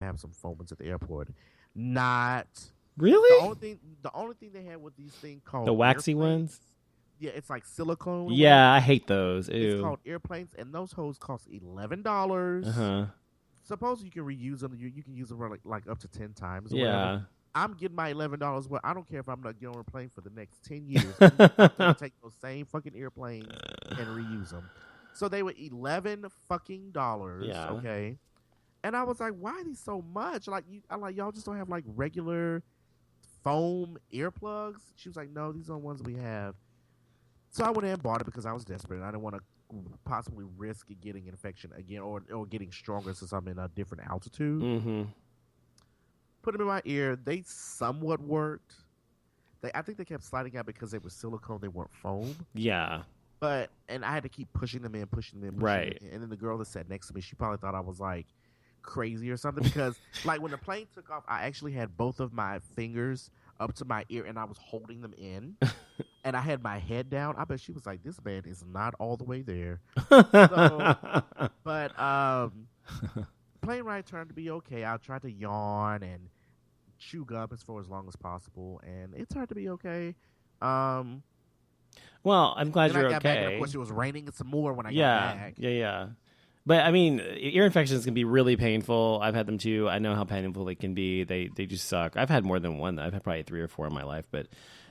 have some foam ones at the airport. Not Really? The only thing they had was these things The called waxy airplanes. ones? Yeah, it's like silicone or Yeah, whatever. I hate those. It's Ew. called airplanes, and those hoes cost $11. Uh-huh. Suppose you can reuse them. You can use them for like up to 10 times or whatever. Yeah. I'm getting my $11. Well, I don't care if I'm not getting on a plane for the next 10 years. I'm gonna take those same fucking airplanes and reuse them. So they were $11 fucking. Yeah. Okay, and I was like, why are these so much? Like I'm like, y'all just don't have like regular foam earplugs. She was like, no, these are the ones we have. So I went ahead and bought it because I was desperate. And I didn't want to possibly risk getting an infection again or getting stronger since I'm in a different altitude. Mm-hmm. Put them in my ear. They somewhat worked. I think they kept sliding out because they were silicone. They weren't foam. Yeah. And I had to keep pushing them in. Right. Them in. And then the girl that sat next to me, she probably thought I was like crazy or something because like when the plane took off, I actually had both of my fingers up to my ear and I was holding them in. And I had my head down. I bet she was like, "This man is not all the way there." So, but plane ride turned to be okay. I tried to yawn and chew gum for as long as possible, and it turned to be okay. Well, I'm glad then you're I got back, and okay. of course, it was raining some more when I Yeah. got back. Yeah. But I mean, ear infections can be really painful. I've had them too. I know how painful they can be. They just suck. I've had more than one. I've had probably 3 or 4 in my life, but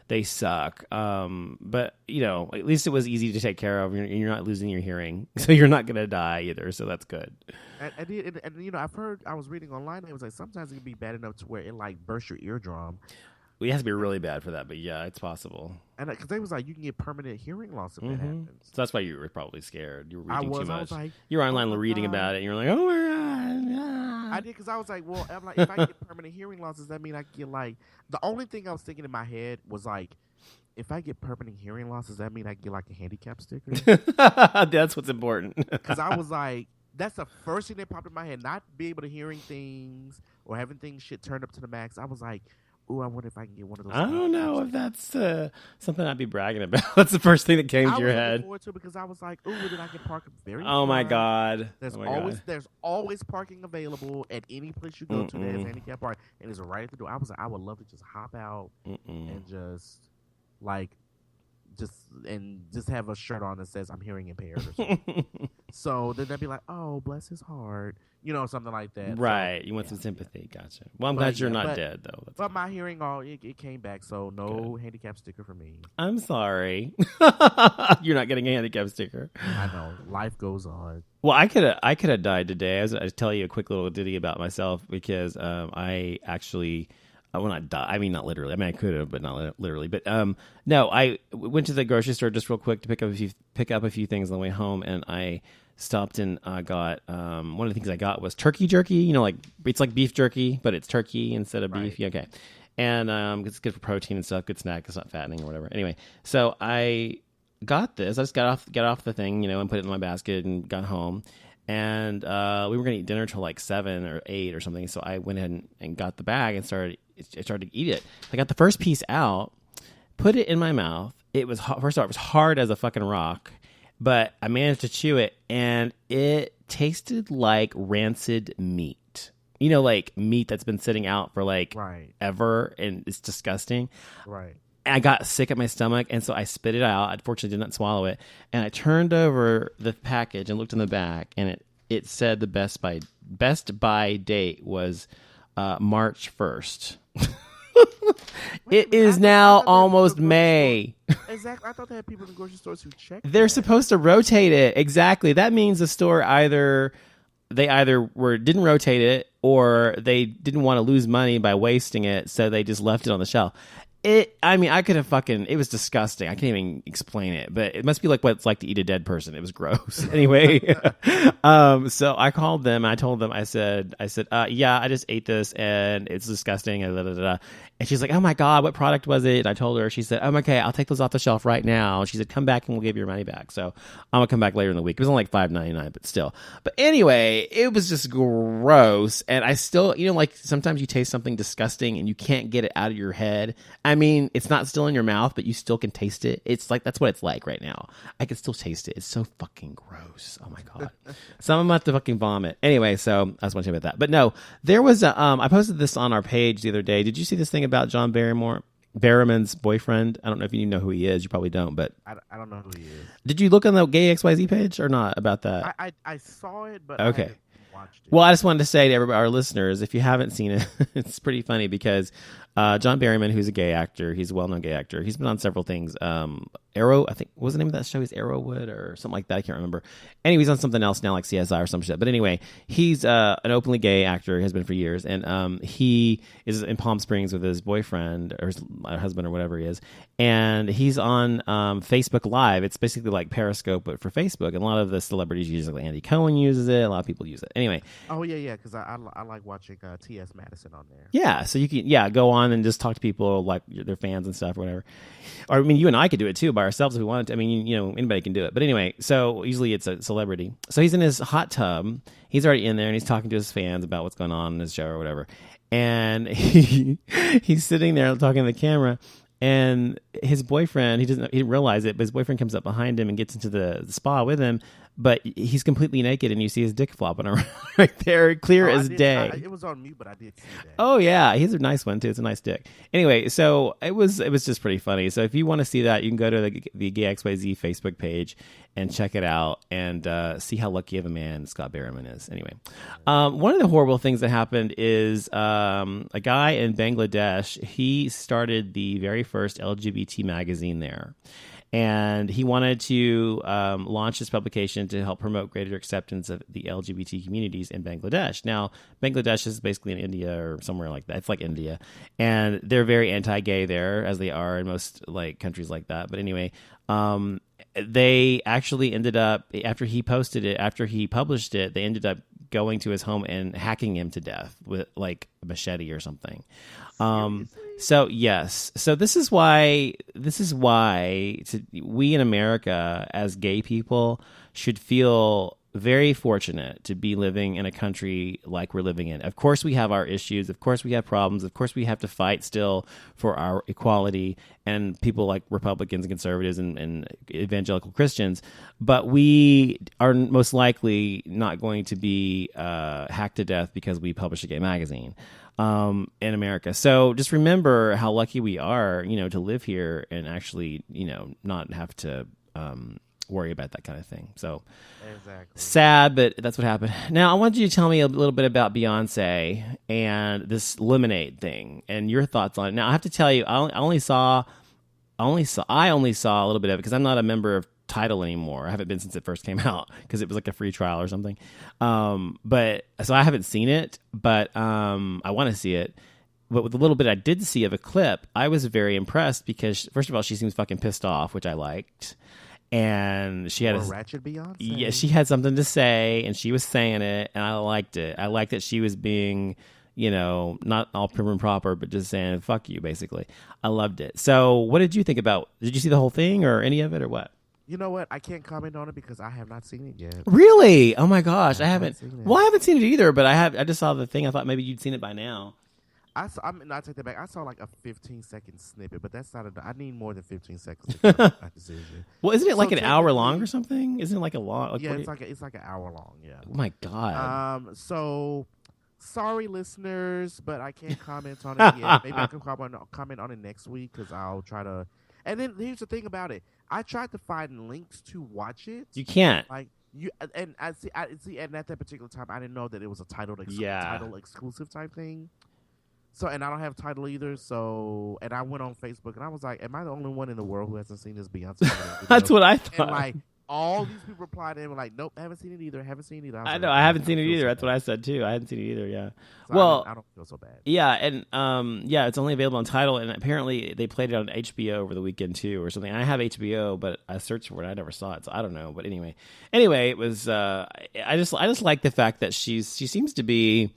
they suck. But you know, at least it was easy to take care of. You're not losing your hearing, so you're not gonna die either. So that's good. And you know, I was reading online. It was like sometimes it can be bad enough to where it like bursts your eardrum. Well, it has to be really bad for that, but yeah, it's possible. And because they was like, you can get permanent hearing loss if that happens. So that's why you were probably scared. You were reading too much. I was like, you were online reading God. about it, and you were like, "Oh my god!" I did because I was like, well, I'm like, if I get permanent hearing loss, does that mean I get like the only thing I was thinking in my head was like, if I get permanent hearing loss, does that mean I get like a handicap sticker? That's what's important. Because I was like, that's the first thing that popped in my head. Not be able to hearing things or having things shit turned up to the max. I was like, ooh, I wonder if I can get one of those. I don't know if that's something I'd be bragging about. That's the first thing that came to your head. I was looking forward to it because I was like, ooh, then I can park very Oh my far. god! There's always parking available at any place you go to. There's handicap parking, and it's right at the door. I was like, I would love to just hop out and just have a shirt on that says I'm hearing impaired or something. So then they'd be like, oh, bless his heart. You know, something like that. Right. So, you want some sympathy. Gotcha. Well, I'm glad you're not dead, though. But my hearing, it came back, so no handicap sticker for me. I'm sorry. You're not getting a handicap sticker. I know. Life goes on. Well, I could have died today. I'll tell you a quick little ditty about myself because I actually... Well, not die. I mean, not literally. I mean, I could have, but not literally. But no, I went to the grocery store just real quick to pick up a few things on the way home, and I stopped and got one of the things I got was turkey jerky. You know, like it's like beef jerky, but it's turkey instead of beef. Yeah, okay, and it's good for protein and stuff. Good snack. It's not fattening or whatever. Anyway, so I got this. I just got off the thing, and put it in my basket and got home. And we were going to eat dinner till like 7 or 8 or something. So I went ahead and got the bag and started to eat it. I got the first piece out, put it in my mouth. It was first of all, it was hard as a fucking rock, but I managed to chew it, and it tasted like rancid meat. You know, like meat that's been sitting out for like ever, and it's disgusting. Right. And I got sick at my stomach, and so I spit it out. I unfortunately did not swallow it. And I turned over the package and looked in the back, and it said the best by date was March 1st. It is now almost May. Exactly. I thought they had people in the grocery stores who check. They're supposed to rotate it. Exactly. That means the store either didn't rotate it, or they didn't want to lose money by wasting it, so they just left it on the shelf. I could have it was disgusting. I can't even explain it, but it must be like what it's like to eat a dead person. It was gross. Anyway, so I called them. I told them, I said, yeah, I just ate this and it's disgusting. And she's like, oh my God, what product was it? And I told her, she said, oh, okay, I'll take those off the shelf right now. And she said, come back and we'll give you your money back. So I'm gonna come back later in the week. It was only like $5.99, but still. But anyway, it was just gross. And I still, like sometimes you taste something disgusting and you can't get it out of your head. I mean, it's not still in your mouth, but you still can taste it. It's like, that's what it's like right now. I can still taste it. It's so fucking gross. Oh my God. Some of them have to fucking vomit. Anyway, so I just want to say about that. But no, there was I posted this on our page the other day. Did you see this thing about John Barrowman's boyfriend? I don't know if you know who he is. You probably don't, but I don't know who he is. Did you look on the GAYXYZ page or not about that? I saw it, but okay. I haven't watched it. Well, I just wanted to say to everybody, our listeners, if you haven't seen it, it's pretty funny because John Barrowman, who's a gay actor, he's a well-known gay actor. He's been on several things. Arrow, I think, what was the name of that show? He's Arrowwood or something like that. I can't remember. Anyway, he's on something else now, like CSI or some shit. But anyway, he's an openly gay actor. He has been for years. And he is in Palm Springs with his boyfriend or his husband or whatever he is. And he's on Facebook Live. It's basically like Periscope, but for Facebook. And a lot of the celebrities use it. Like Andy Cohen uses it. A lot of people use it. Anyway. Oh, yeah, because I like watching T.S. Madison on there. Yeah, so you can go on and just talk to people like their fans and stuff or whatever. Or I mean, you and I could do it too by ourselves if we wanted to. I mean, anybody can do it. But anyway, so usually it's a celebrity. So he's in his hot tub. He's already in there and he's talking to his fans about what's going on in his show or whatever. And he's sitting there talking to the camera. And his boyfriend, he didn't realize it, but his boyfriend comes up behind him and gets into the spa with him. But he's completely naked, and you see his dick flopping around right there, clear as day. It was on mute, but I did see that. Oh yeah, he's a nice one too. It's a nice dick. Anyway, so it was just pretty funny. So if you want to see that, you can go to the GAYXYZ Facebook page and check it out and see how lucky of a man Scott Barrowman is. Anyway, one of the horrible things that happened is a guy in Bangladesh. He started the very first LGBT magazine there. And he wanted to launch this publication to help promote greater acceptance of the LGBT communities in Bangladesh. Now, Bangladesh is basically in India or somewhere like that. It's like India. And they're very anti-gay there, as they are in most like countries like that. But anyway, they actually ended up, after he published it, they ended up going to his home and hacking him to death with like a machete or something. So yes, so this is why we in America as gay people should feel very fortunate to be living in a country like we're living in. Of course we have our issues, of course we have problems, of course we have to fight still for our equality and people like Republicans and conservatives and evangelical Christians, but we are most likely not going to be hacked to death because we publish a gay magazine in America. So just remember how lucky we are, to live here and actually, not have to worry about that kind of thing. So exactly. Sad, but that's what happened. Now I want you to tell me a little bit about Beyonce and this Lemonade thing and your thoughts on it. Now I have to tell you, I only saw a little bit of it because I'm not a member of Tidal anymore. I haven't been since it first came out because it was like a free trial or something. But so I haven't seen it, but I want to see it. But with the little bit I did see of a clip, I was very impressed because first of all, she seems fucking pissed off, which I liked. And she had a ratchet Beyonce. Yeah, she had something to say, and she was saying it, and I liked it. I liked that she was being, not all prim and proper, but just saying "fuck you," basically. I loved it. So, what did you think about? Did you see the whole thing or any of it, or what? You know what? I can't comment on it because I have not seen it yet. Really? Oh my gosh, I haven't. Well, I haven't seen it either, but I just saw the thing. I thought maybe you'd seen it by now. I take that back. I saw like a 15-second snippet, but that's not enough. I need more than 15 seconds to make my decision. Well, isn't it like an hour long or something? Isn't it like a long? Like, yeah, it's like an hour long. Yeah. Oh my god. So sorry, listeners, but I can't comment on it yet. Maybe I can comment on it next week because I'll try to. And then here's the thing about it. I tried to find links to watch it. You can't. Like you and I see, and at that particular time, I didn't know that it was a title exclusive type thing. So, and I don't have Tidal either. So, and I went on Facebook and I was like, am I the only one in the world who hasn't seen this Beyonce video? That's what I thought. And like, all these people replied and were like, nope, haven't seen it either. I know, I haven't seen it either. That's what I said too. I hadn't seen it either, yeah. So well, I don't feel so bad. Yeah, and it's only available on Tidal, and apparently they played it on HBO over the weekend too or something. I have HBO, but I searched for it. I never saw it, so I don't know. But anyway, it was, I just like the fact that she seems to be,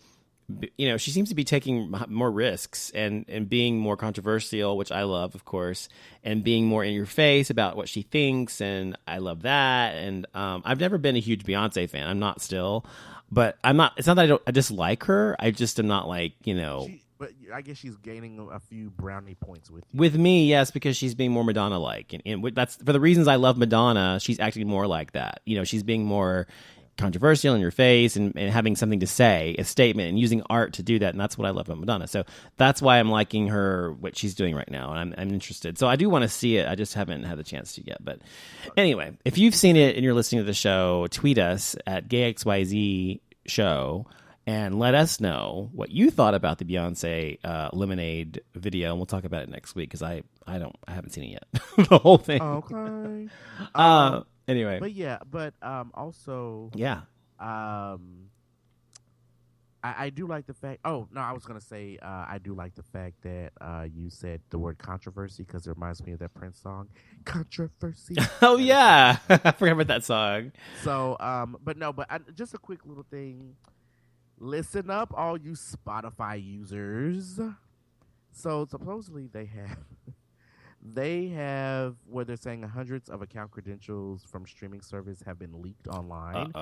she seems to be taking more risks and being more controversial, which I love, of course, and being more in your face about what she thinks. And I love that. And I've never been a huge Beyonce fan. I'm not still, but I'm not, it's not that I dislike her. I just am not like, But I guess she's gaining a few brownie points with you. With me, yes, because she's being more Madonna-like, and that's for the reasons I love Madonna. She's acting more like that. You know, she's being more controversial in your face and having something to say, a statement, and using art to do that. And that's what I love about Madonna. So that's why I'm liking her, what she's doing right now, and I'm interested. So I do want to see it. I just haven't had the chance to yet. But anyway, if you've seen it and you're listening to the show, tweet us at GAYXYZ Show. And let us know what you thought about the Beyonce Lemonade video, and we'll talk about it next week because I haven't seen it yet, the whole thing. Okay. Anyway, also yeah. I do like the fact. Oh no, I was gonna say I do like the fact that you said the word controversy because it reminds me of that Prince song, Controversy. Oh yeah, I forgot about that song. So just a quick little thing. Listen up, all you Spotify users. So supposedly they have where they're saying hundreds of account credentials from streaming service have been leaked online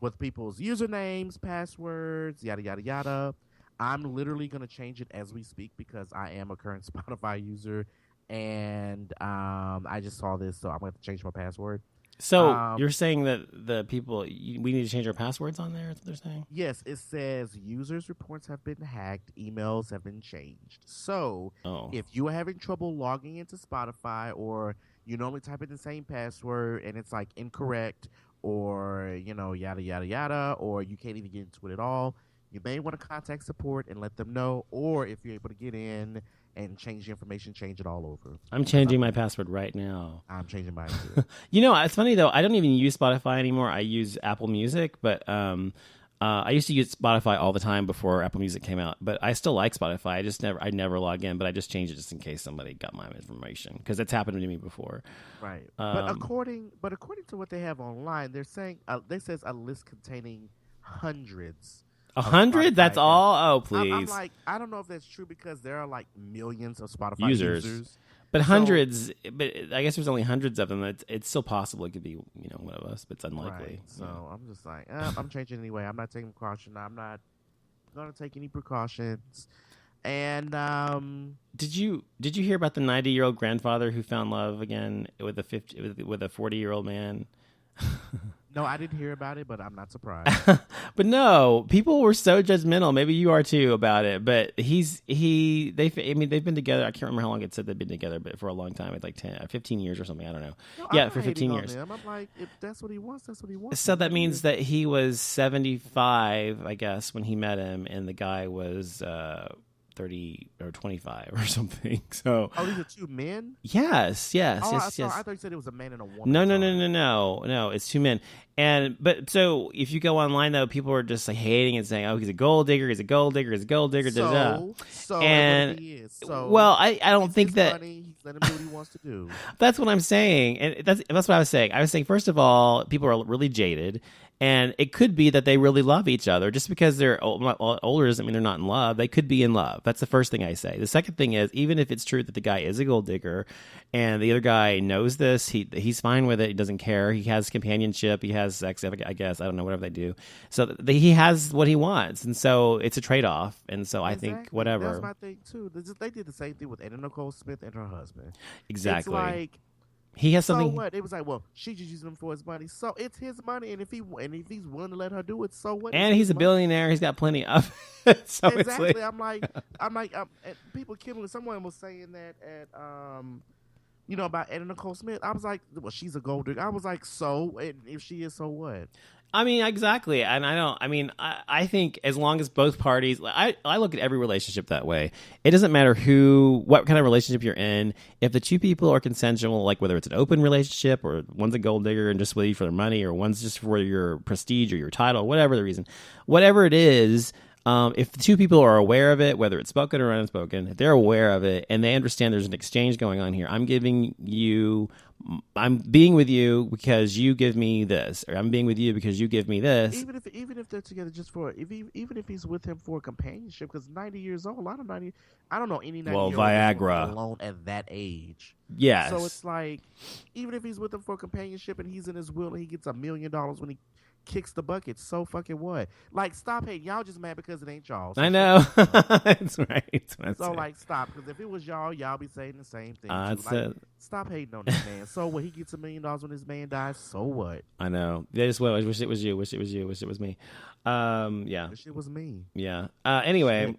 with people's usernames, passwords, yada yada yada. I'm literally gonna change it as we speak because I am a current Spotify user, and I just saw this, so I'm gonna have to change my password. So you're saying that the people we need to change our passwords on there? Is what they're saying? Yes, it says users' reports have been hacked, emails have been changed. So if you are having trouble logging into Spotify, or you normally type in the same password and it's like incorrect, or yada yada yada, or you can't even get into it at all, you may want to contact support and let them know. Or if you're able to get in and change the information, change it all over. I'm changing my password right now. I'm changing mine too. It's funny though. I don't even use Spotify anymore. I use Apple Music, but I used to use Spotify all the time before Apple Music came out. But I still like Spotify. I never log in, but I just changed it just in case somebody got my information because it's happened to me before. Right. But according to what they have online, they're saying they says a list containing hundreds. 100? That's all? Oh, please. I'm like, I don't know if that's true because there are like millions of Spotify users. But hundreds, but I guess there's only hundreds of them. It's still possible it could be, one of us, but it's unlikely. Right. So I'm just like, I'm changing anyway. I'm not taking precaution. I'm not going to take any precautions. And did you hear about the 90-year-old grandfather who found love again with a 40-year-old man? No, I didn't hear about it, but I'm not surprised. But no, people were so judgmental. Maybe you are too about it. But they've been together. I can't remember how long it said they've been together, but for a long time, it's like 15 years or something. I don't know. No, for 15 years. I'm like, if that's what he wants, that's what he wants. So that means that he was 75, I guess, when he met him, and the guy was 30 or 25 or something. So these are two men? Yes. I thought you said it was a man and a woman. No, it's two men. But so if you go online though, people are just like hating and saying, "Oh, he's a gold digger, he's a gold digger, he's a gold digger." So he is. So well, I don't think that money, he's letting him do what he wants to do. That's what I'm saying, and that's what I was saying. I was saying first of all, people are really jaded. And it could be that they really love each other. Just because they're older doesn't mean they're not in love. They could be in love. That's the first thing I say. The second thing is, even if it's true that the guy is a gold digger and the other guy knows this, he's fine with it. He doesn't care. He has companionship. He has sex, I guess. I don't know, whatever they do. So he has what he wants. And so it's a trade-off. And so exactly. I think whatever. That's my thing, too. They did the same thing with Anna Nicole Smith and her husband. Exactly. It's like, he has something. So what? It was like, well, she just using him for his money, so it's his money, and if he's willing to let her do it, so what? And he's a billionaire. He's got plenty of it. So exactly. It's like, I'm like, people killing. Someone was saying that at about Anna Nicole Smith. I was like, well, she's a gold digger. I was like, so, and if she is, so what? I mean, exactly. And I think as long as both parties, I look at every relationship that way. It doesn't matter what kind of relationship you're in. If the two people are consensual, like whether it's an open relationship or one's a gold digger and just with you for their money, or one's just for your prestige or your title, whatever the reason, whatever it is, if the two people are aware of it, whether it's spoken or unspoken, if they're aware of it and they understand there's an exchange going on here, I'm being with you because you give me this, or I'm being with you because you give me this. Even if they're together just even if he's with him for companionship, because 90 years old, I don't know any 90-year-old Viagra alone at that age. Yes. So it's like, even if he's with him for companionship and he's in his will and he gets $1 million when he kicks the bucket. So fucking what? Like, stop hating. Y'all just mad because it ain't y'all. So I know. That's right. So like, stop. Because if it was y'all be saying the same thing. Stop hating on this man. So what? He gets $1 million when his man dies. So what? I know. They just wish it was you. Wish it was you. Wish it was me. Yeah. Wish it was me. Yeah. Anyway.